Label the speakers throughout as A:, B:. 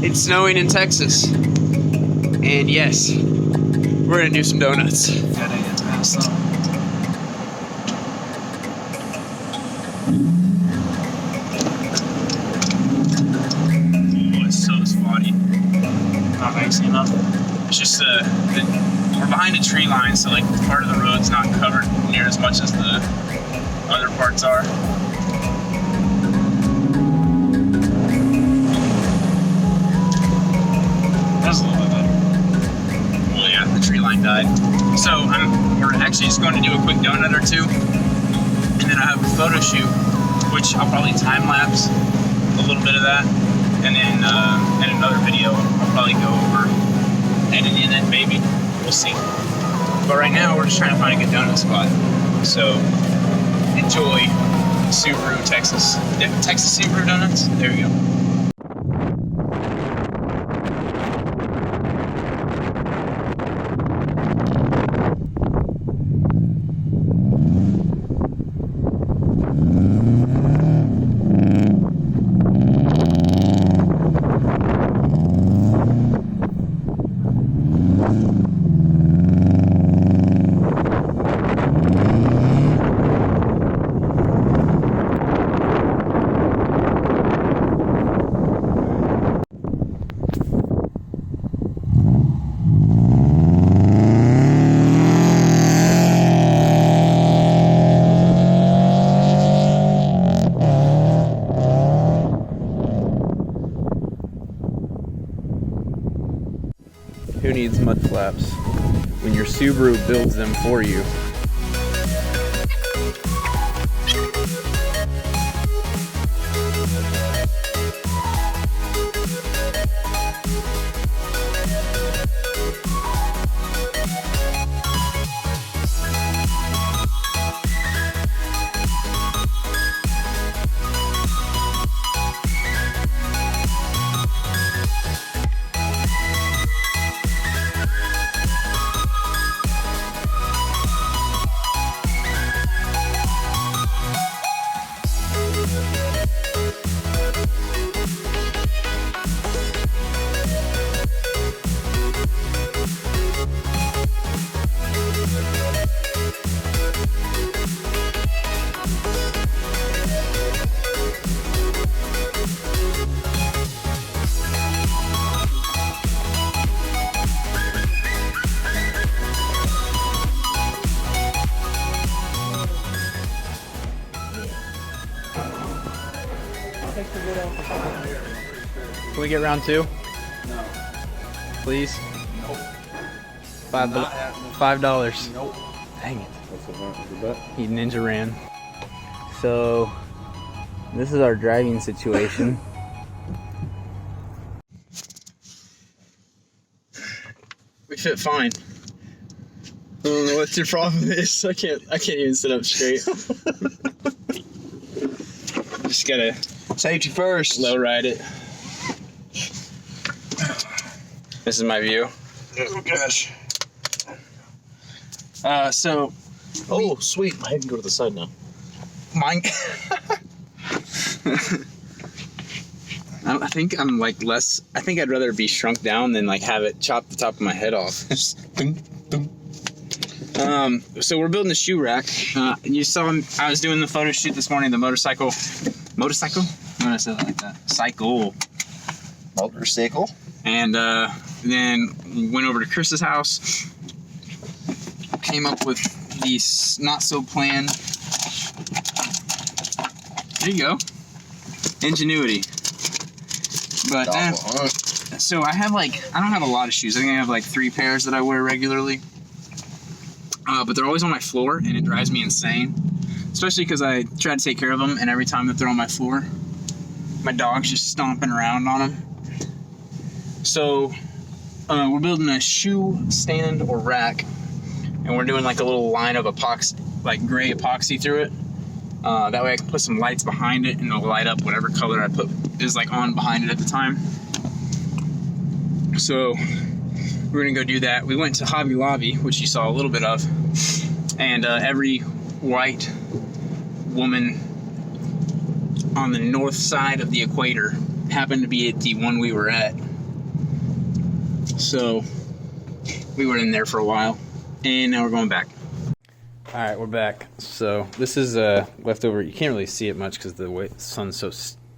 A: it's snowing in Texas. And yes, we're gonna do some donuts.
B: Gotta get past them. Oh, it's so spotty. Not icy enough. It's just we're behind a tree line, so like part of the road's not covered near as much as the other parts are. That's a little bit better. Well, yeah, the tree line died. So we're actually just going to do a quick donut or two, and then I have a photo shoot, which I'll probably time lapse a little bit of that, and then in another video I'll probably go over editing it, maybe. We'll see. But right now we're just trying to find a good donut spot. So enjoy Subaru Texas Subaru donuts. There we go.
A: Who needs mud flaps when your Subaru builds them for you? Can we get round two?
B: No.
A: Please?
B: Nope.
A: $5.
B: Nope.
A: Dang it.
B: What's the bet?
A: He ninja ran. So, this is our driving situation. We fit fine. I don't know what your problem is. I can't even sit up straight. Just gotta
B: Safety first.
A: low ride it. This is my view.
B: Oh gosh.
A: So
B: Oh sweet. I can go to the side now.
A: mine. I think I'm like less. I think I'd rather be shrunk down than like have it chop the top of my head off. So we're building a shoe rack. You saw I was doing the photo shoot this morning. The motorcycle. I'm gonna say it like that.
B: Motorcycle.
A: And then went over to Chris's house. Came up with these not so planned. There you go. Ingenuity. But so I have I don't have a lot of shoes. I think I have like 3 pairs that I wear regularly. But they're always on my floor, and it drives me insane. Especially because I try to take care of them, and every time that they're on my floor, my dog's just stomping around on them. So we're building a shoe stand or rack, and we're doing like a little line of epoxy, like gray epoxy through it. That way I can put some lights behind it, and they'll light up whatever color I put is like on behind it at the time. So we're gonna go do that. We went to Hobby Lobby, which you saw a little bit of, and every white woman on the north side of the equator happened to be at the one we were at. So we were in there for a while, and now we're going back. All right, we're back. So this is leftover. You can't really see it much because the sun's so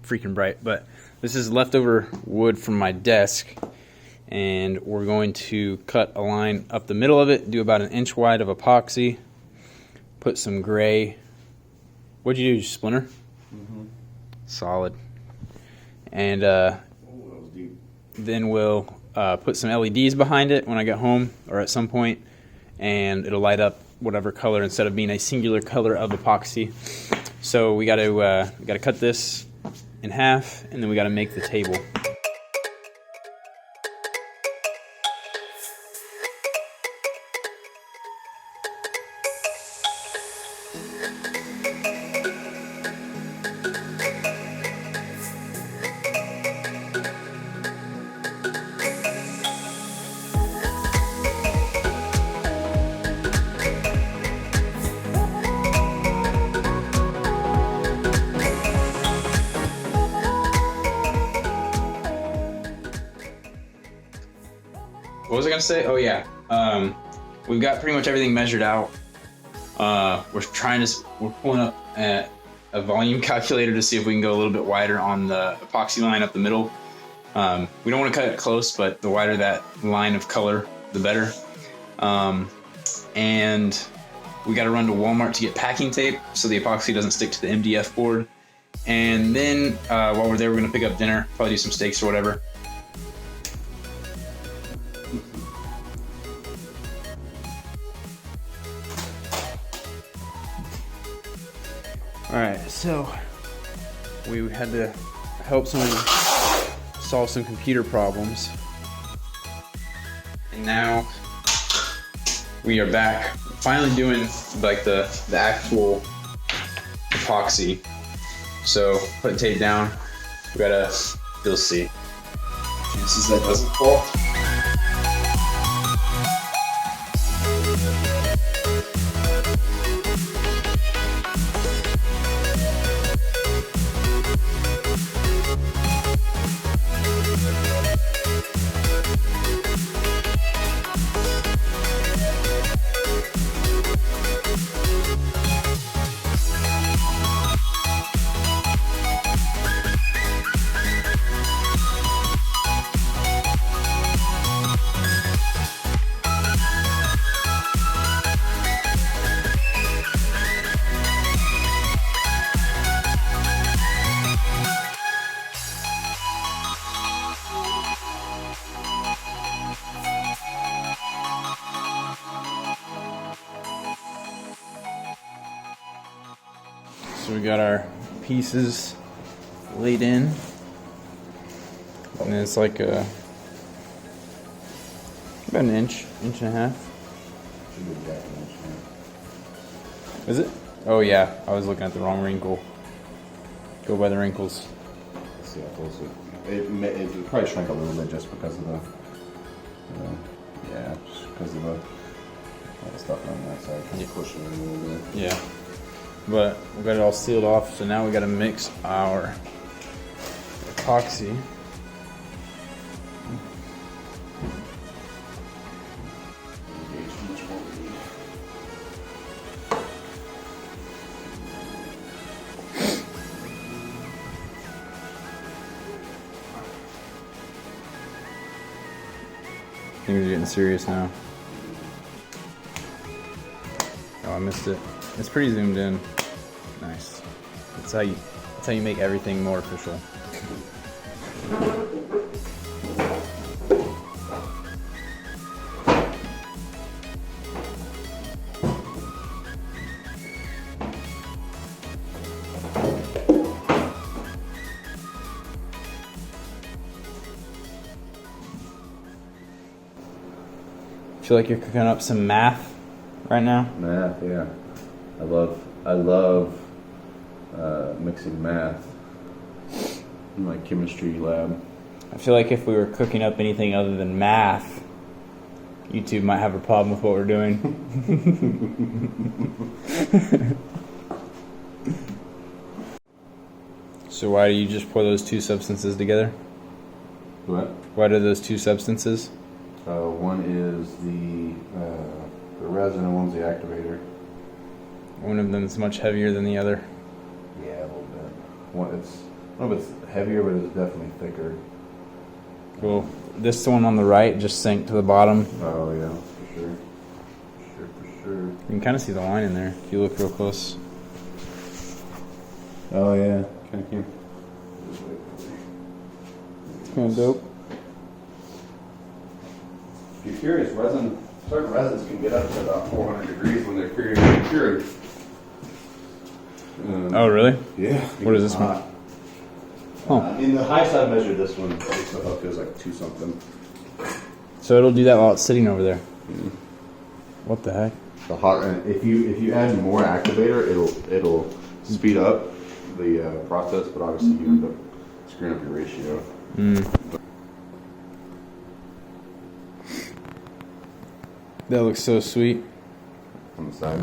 A: freaking bright, but this is leftover wood from my desk, and we're going to cut a line up the middle of it, do about 1 inch wide of epoxy, put some gray. What'd you do, splinter? Mm-hmm. Solid. And then we'll put some LEDs behind it when I get home or at some point, and it'll light up whatever color instead of being a singular color of epoxy. So we got to cut this in half, and then we got to make the table. What was I gonna say? Oh yeah, we've got pretty much everything measured out. We're pulling up a volume calculator to see if we can go a little bit wider on the epoxy line up the middle. We don't want to cut it close, but the wider that line of color, the better. And we got to run to Walmart to get packing tape so the epoxy doesn't stick to the MDF board. And then while we're there, we're gonna pick up dinner, probably do some steaks or whatever. Alright, so we had to help somebody solve some computer problems. And now we are back, finally doing like the actual epoxy. So put tape down, we gotta, you'll see. Chances that doesn't fall. So we got our pieces laid in, and it's like about an inch and a half. Is it? Oh yeah, I was looking at the wrong wrinkle. Go by the wrinkles.
C: See how close it probably shrank a little bit just because of the, just because of all the stuff on that side. Kind of pushing it a little bit.
A: Yeah. But we got it all sealed off, so now we got to mix our epoxy. Things are getting serious now. Oh, I missed it. It's pretty zoomed in. Nice. That's how you make everything more official. Feel like you're cooking up some math right now?
C: Math, yeah. I love mixing math in my chemistry lab.
A: I feel like if we were cooking up anything other than math, YouTube might have a problem with what we're doing.
B: So why do you just pour those two substances together?
C: What?
B: What are those two substances?
C: One is the resin and one's the activator.
B: One of them is much heavier than the other.
C: Yeah, a little bit. One, I don't know if it's heavier, but it's definitely thicker.
B: Cool. This one on the right just sank to the bottom.
C: Oh yeah, for sure. For sure.
B: You can kind of see the line in there if you look real close.
C: Oh yeah. Kind of.
B: It's kind of dope.
C: If you're curious, certain resins can get up to about 400 degrees when they're cured.
B: Oh, really?
C: Yeah.
B: What is this one?
C: Oh. In the high side measure, this one up goes like 2 something.
B: So it'll do that while it's sitting over there. Mm-hmm. What the heck?
C: The hot, and if you add more activator, it'll speed up the process, but obviously you end up screwing up your ratio.
B: That looks so sweet.
C: On the side.